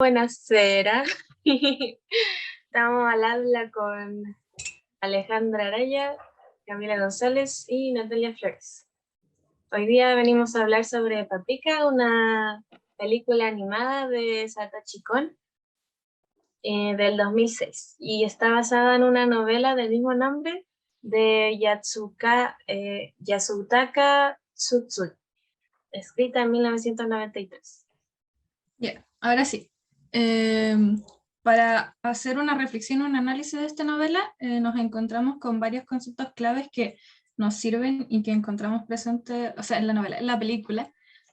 Buenasera. Estamos al habla con Alejandra Araya, Camila González y Natalia Flores. Hoy día venimos a hablar sobre Paprika, una película animada de Satoshi Kon del 2006 y está basada en una novela del mismo nombre de Yasutaka Tsutsui, escrita en 1993. Ya, ahora sí. Para hacer una reflexión, un análisis de esta novela, nos encontramos con varios conceptos claves que nos sirven y que encontramos presentes, o sea, en la novela, en la película.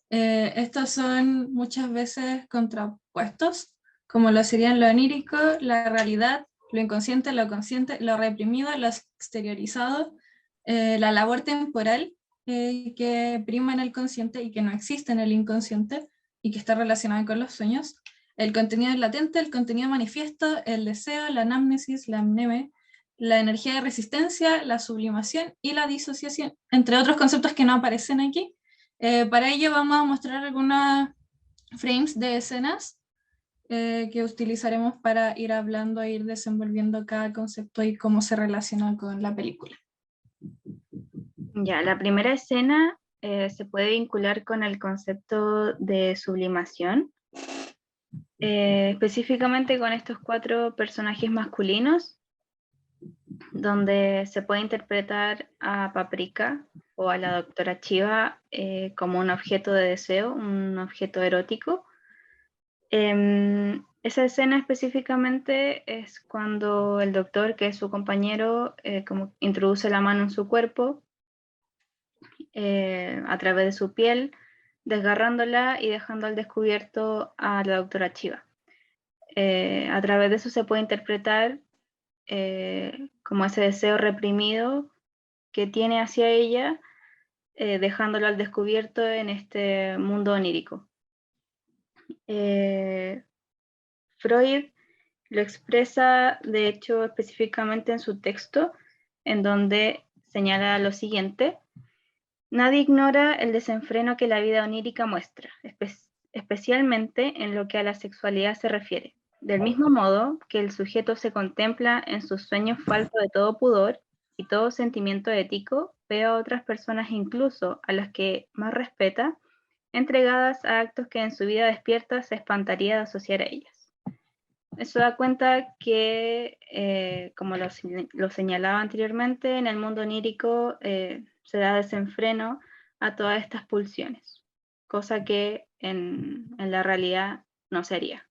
Estos son muchas veces contrapuestos, como lo serían lo onírico, la realidad, lo inconsciente, lo consciente, lo reprimido, lo exteriorizado, la labor temporal que prima en el consciente y que no existe en el inconsciente, y que está relacionada con los sueños, el contenido latente, el contenido manifiesto, el deseo, la anamnesis, la mneme, la energía de resistencia, la sublimación y la disociación, entre otros conceptos que no aparecen aquí. Para ello vamos a mostrar algunos frames de escenas que utilizaremos para ir hablando e ir desenvolviendo cada concepto y cómo se relaciona con la película. Ya, la primera escena se puede vincular con el concepto de sublimación, específicamente con estos 4 personajes masculinos, donde se puede interpretar a Paprika o a la doctora Chiva como un objeto de deseo, un objeto erótico. Esa escena específicamente es cuando el doctor, que es su compañero, como introduce la mano en su cuerpo, a través de su piel, desgarrándola y dejando al descubierto a la doctora Chiva. A través de eso se puede interpretar como ese deseo reprimido que tiene hacia ella, dejándolo al descubierto en este mundo onírico. Freud lo expresa, de hecho, específicamente en su texto, en donde señala lo siguiente: nadie ignora el desenfreno que la vida onírica muestra, especialmente en lo que a la sexualidad se refiere. Del mismo modo que el sujeto se contempla en sus sueños falto de todo pudor y todo sentimiento ético, ve a otras personas, incluso a las que más respeta, entregadas a actos que en su vida despierta se espantaría de asociar a ellas. Eso da cuenta que, como lo señalaba anteriormente, en el mundo onírico se da desenfreno a todas estas pulsiones, cosa que en la realidad no sería.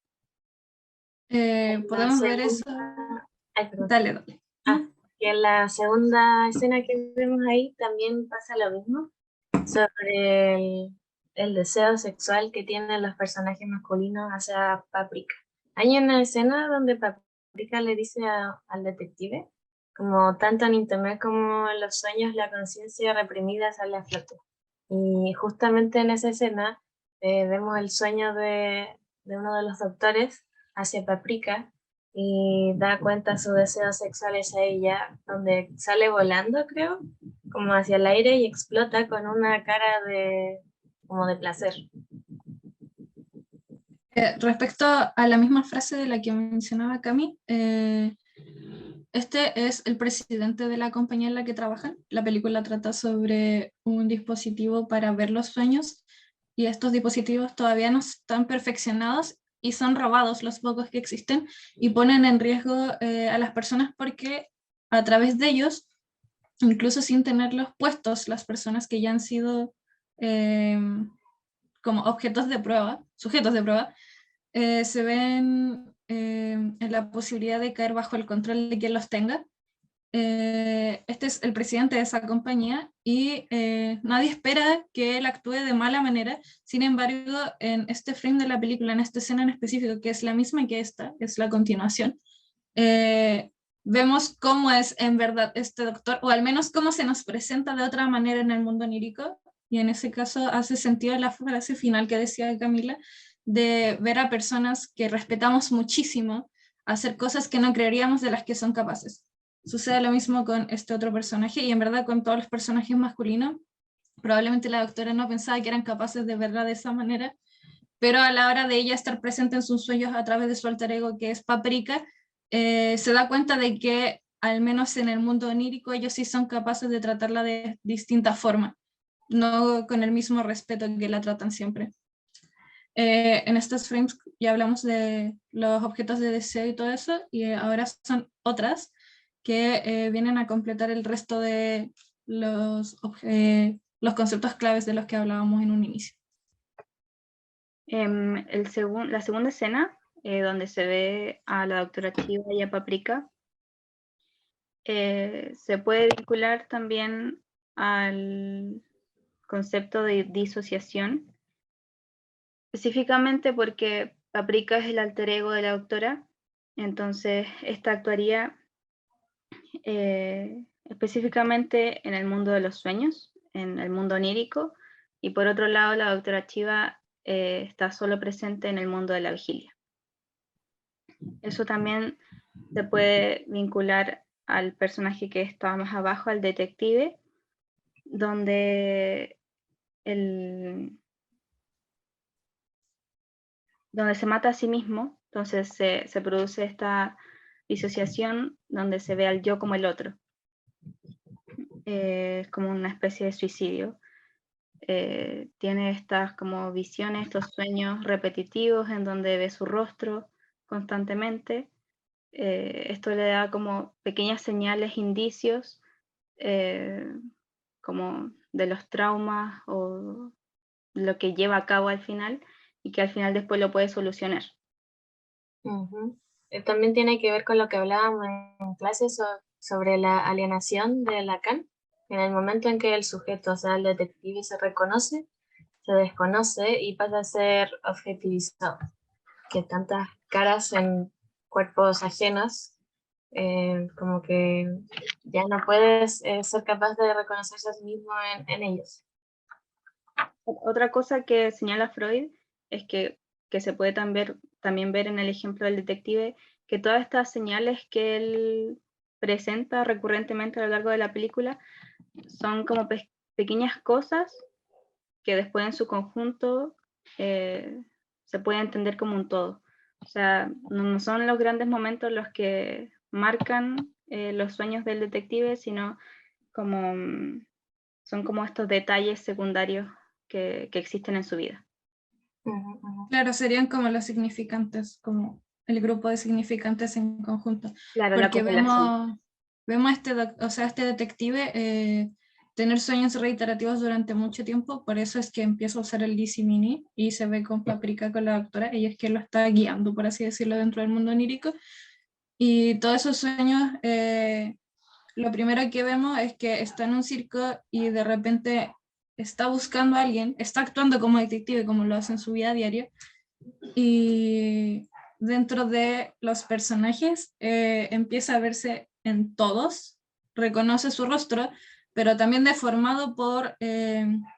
Podemos ver eso. Dale. Que en la segunda escena que vemos ahí también pasa lo mismo, sobre el deseo sexual que tienen los personajes masculinos hacia Paprika. Hay una escena donde Paprika le dice al detective, como tanto en internet como en los sueños, la conciencia reprimida sale a flote. Y justamente en esa escena vemos el sueño de uno de los doctores hacia Paprika y da cuenta su deseo sexual hacia ella, donde sale volando, creo, como hacia el aire y explota con una cara como de placer. Respecto a la misma frase de la que mencionaba Cami, este es el presidente de la compañía en la que trabajan. La película trata sobre un dispositivo para ver los sueños y estos dispositivos todavía no están perfeccionados y son robados los pocos que existen y ponen en riesgo a las personas porque a través de ellos, incluso sin tenerlos puestos, las personas que ya han sido como objetos de prueba, sujetos de prueba, se ven en la posibilidad de caer bajo el control de quien los tenga. Este es el presidente de esa compañía y nadie espera que él actúe de mala manera. Sin embargo, en este frame de la película, en esta escena en específico, que es la misma que esta, es la continuación, vemos cómo es en verdad este doctor, o al menos cómo se nos presenta de otra manera en el mundo onírico, y en ese caso hace sentido la frase final que decía Camila, de ver a personas que respetamos muchísimo hacer cosas que no creeríamos de las que son capaces. Sucede lo mismo con este otro personaje, y en verdad con todos los personajes masculinos. Probablemente la doctora no pensaba que eran capaces de verla de esa manera, pero a la hora de ella estar presente en sus sueños a través de su alter ego, que es Paprika, se da cuenta de que al menos en el mundo onírico ellos sí son capaces de tratarla de distinta forma, no con el mismo respeto que la tratan siempre. En estos frames ya hablamos de los objetos de deseo y todo eso, y ahora son otras que vienen a completar el resto de los conceptos claves de los que hablábamos en un inicio. La segunda escena, donde se ve a la doctora Chiba y a Paprika, se puede vincular también al concepto de disociación, específicamente porque Paprika es el alter ego de la doctora, entonces esta actuaría específicamente en el mundo de los sueños, en el mundo onírico, y por otro lado la doctora Chiba está solo presente en el mundo de la vigilia. Eso también se puede vincular al personaje que está más abajo, al detective, donde se mata a sí mismo, entonces se produce esta disociación donde se ve al yo como el otro. Es como una especie de suicidio. Tiene estas como visiones, estos sueños repetitivos en donde ve su rostro constantemente. Esto le da como pequeñas señales, indicios, como de los traumas o lo que lleva a cabo al final, y que al final después lo puede solucionar. También tiene que ver con lo que hablábamos en clase sobre la alienación de Lacan. En el momento en que el sujeto, o sea, el detective, se reconoce, se desconoce y pasa a ser objetivizado. Que tantas caras en cuerpos ajenos, como que ya no puedes ser capaz de reconocerse a sí mismo en ellos. Otra cosa que señala Freud es que se puede también ver en el ejemplo del detective, que todas estas señales que él presenta recurrentemente a lo largo de la película son como pequeñas cosas que después en su conjunto se puede entender como un todo. O sea, no son los grandes momentos los que marcan los sueños del detective, sino son como estos detalles secundarios que existen en su vida. Claro, serían como los significantes, como el grupo de significantes en conjunto. Claro, porque la vemos a este detective tener sueños reiterativos durante mucho tiempo, por eso es que empieza a usar el DC Mini y se ve con Paprika, con la doctora, ella es quien lo está guiando, por así decirlo, dentro del mundo onírico, y todos esos sueños, lo primero que vemos es que está en un circo y de repente está buscando a alguien, está actuando como detective como lo hace en su vida diaria, y dentro de los personajes empieza a verse en todos, reconoce su rostro, pero también deformado por,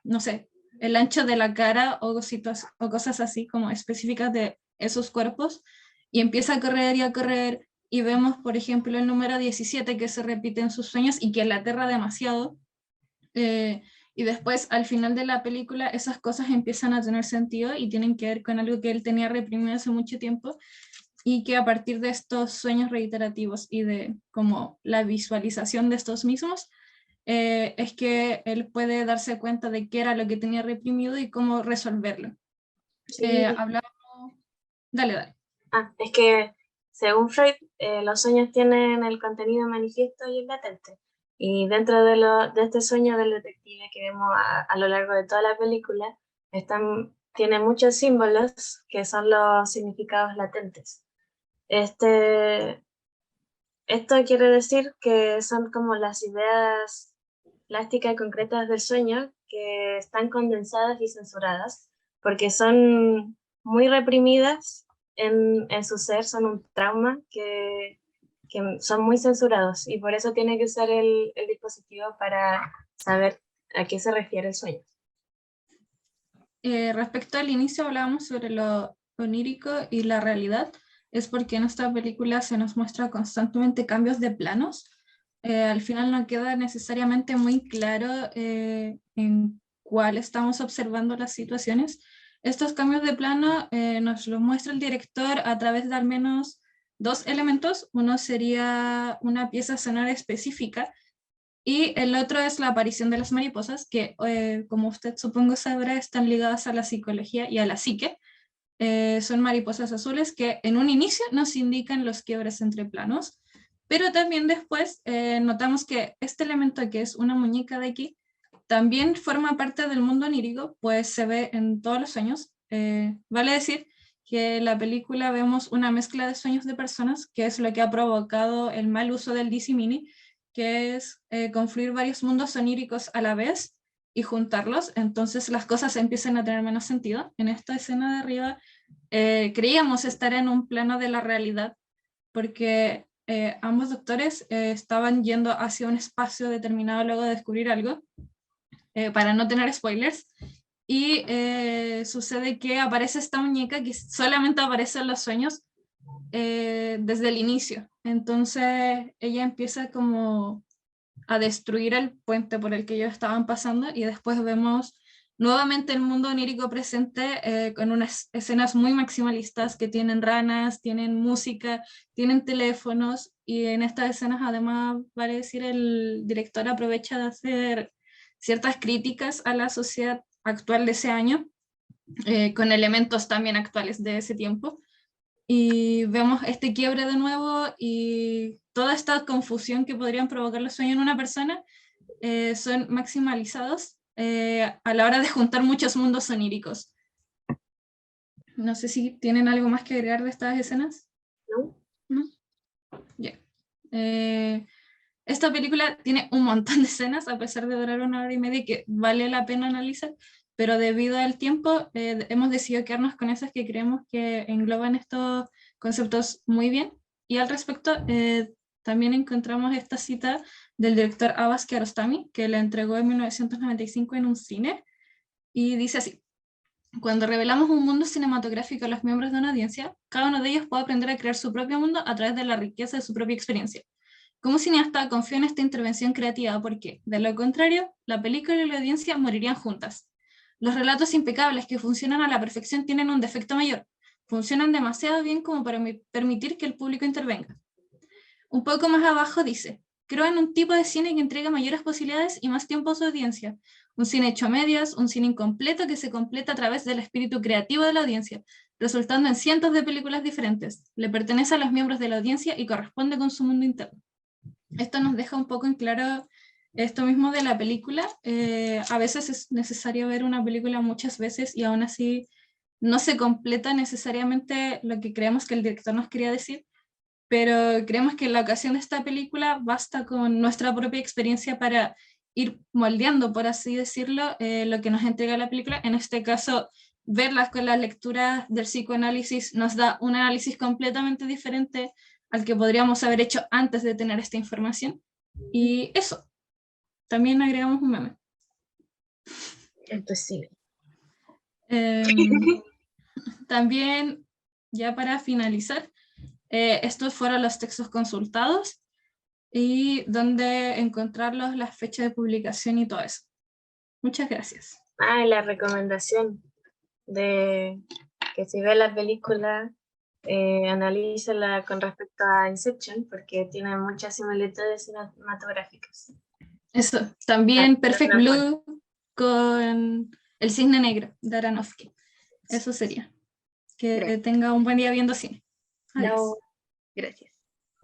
no sé, el ancho de la cara o cosas así como específicas de esos cuerpos, y empieza a correr y a correr, y vemos, por ejemplo, el número 17 que se repite en sus sueños y que le aterra demasiado. Y después, al final de la película, esas cosas empiezan a tener sentido y tienen que ver con algo que él tenía reprimido hace mucho tiempo, y que a partir de estos sueños reiterativos y de como la visualización de estos mismos, es que él puede darse cuenta de qué era lo que tenía reprimido y cómo resolverlo. Sí. Hablamos... Dale. Es que según Freud, los sueños tienen el contenido manifiesto y el latente. Y dentro de este sueño del detective que vemos a lo largo de toda la película, tiene muchos símbolos que son los significados latentes. Esto quiere decir que son como las ideas plásticas y concretas del sueño que están condensadas y censuradas, porque son muy reprimidas en su ser, son un trauma que son muy censurados, y por eso tiene que usar el dispositivo para saber a qué se refiere el sueño. Respecto al inicio hablábamos sobre lo onírico y la realidad, es porque en esta película se nos muestra constantemente cambios de planos. Al final no queda necesariamente muy claro en cuál estamos observando las situaciones. Estos cambios de plano nos los muestra el director a través de al menos 2 elementos. Uno sería una pieza sonora específica y el otro es la aparición de las mariposas, que como usted supongo sabrá, están ligadas a la psicología y a la psique. Son mariposas azules que en un inicio nos indican los quiebres entre planos, pero también después notamos que este elemento, que es una muñeca de aquí, también forma parte del mundo onírico, pues se ve en todos los sueños. Vale decir que en la película vemos una mezcla de sueños de personas, que es lo que ha provocado el mal uso del DC Mini, que es confluir varios mundos oníricos a la vez y juntarlos, entonces las cosas empiezan a tener menos sentido. En esta escena de arriba creíamos estar en un plano de la realidad, porque ambos doctores estaban yendo hacia un espacio determinado luego de descubrir algo, para no tener spoilers, y sucede que aparece esta muñeca que solamente aparece en los sueños desde el inicio. Entonces ella empieza como a destruir el puente por el que ellos estaban pasando, y después vemos nuevamente el mundo onírico presente con unas escenas muy maximalistas que tienen ranas, tienen música, tienen teléfonos, y en estas escenas además, vale decir, el director aprovecha de hacer ciertas críticas a la sociedad actual de ese año, con elementos también actuales de ese tiempo, y vemos este quiebre de nuevo y toda esta confusión que podrían provocar los sueños en una persona son maximalizados a la hora de juntar muchos mundos oníricos. No sé si tienen algo más que agregar de estas escenas. ¿No? Yeah. Esta película tiene un montón de escenas, a pesar de durar 1 hora y media, que vale la pena analizar, pero debido al tiempo hemos decidido quedarnos con esas que creemos que engloban estos conceptos muy bien. Y al respecto, también encontramos esta cita del director Abbas Kiarostami, que la entregó en 1995 en un cine, y dice así: cuando revelamos un mundo cinematográfico a los miembros de una audiencia, cada uno de ellos puede aprender a crear su propio mundo a través de la riqueza de su propia experiencia. Como cineasta, confío en esta intervención creativa porque, de lo contrario, la película y la audiencia morirían juntas. Los relatos impecables que funcionan a la perfección tienen un defecto mayor: funcionan demasiado bien como para permitir que el público intervenga. Un poco más abajo dice: creo en un tipo de cine que entrega mayores posibilidades y más tiempo a su audiencia. Un cine hecho a medias, un cine incompleto que se completa a través del espíritu creativo de la audiencia, resultando en cientos de películas diferentes. Le pertenece a los miembros de la audiencia y corresponde con su mundo interno. Esto nos deja un poco en claro esto mismo de la película. A veces es necesario ver una película muchas veces y aún así no se completa necesariamente lo que creemos que el director nos quería decir, pero creemos que en la ocasión de esta película basta con nuestra propia experiencia para ir moldeando, por así decirlo, lo que nos entrega la película. En este caso, verlas con las lecturas del psicoanálisis nos da un análisis completamente diferente al que podríamos haber hecho antes de tener esta información. Y eso, también agregamos un meme. Entonces sí. También, ya para finalizar, estos fueron los textos consultados y dónde encontrarlos, la fecha de publicación y todo eso. Muchas gracias. La recomendación de que si ve la película, analízala con respecto a Inception, porque tiene muchas similitudes cinematográficas. Eso, también Perfect Blue con El Cisne Negro de Aronofsky. Eso sería. Que tenga un buen día viendo cine. Adiós. Gracias.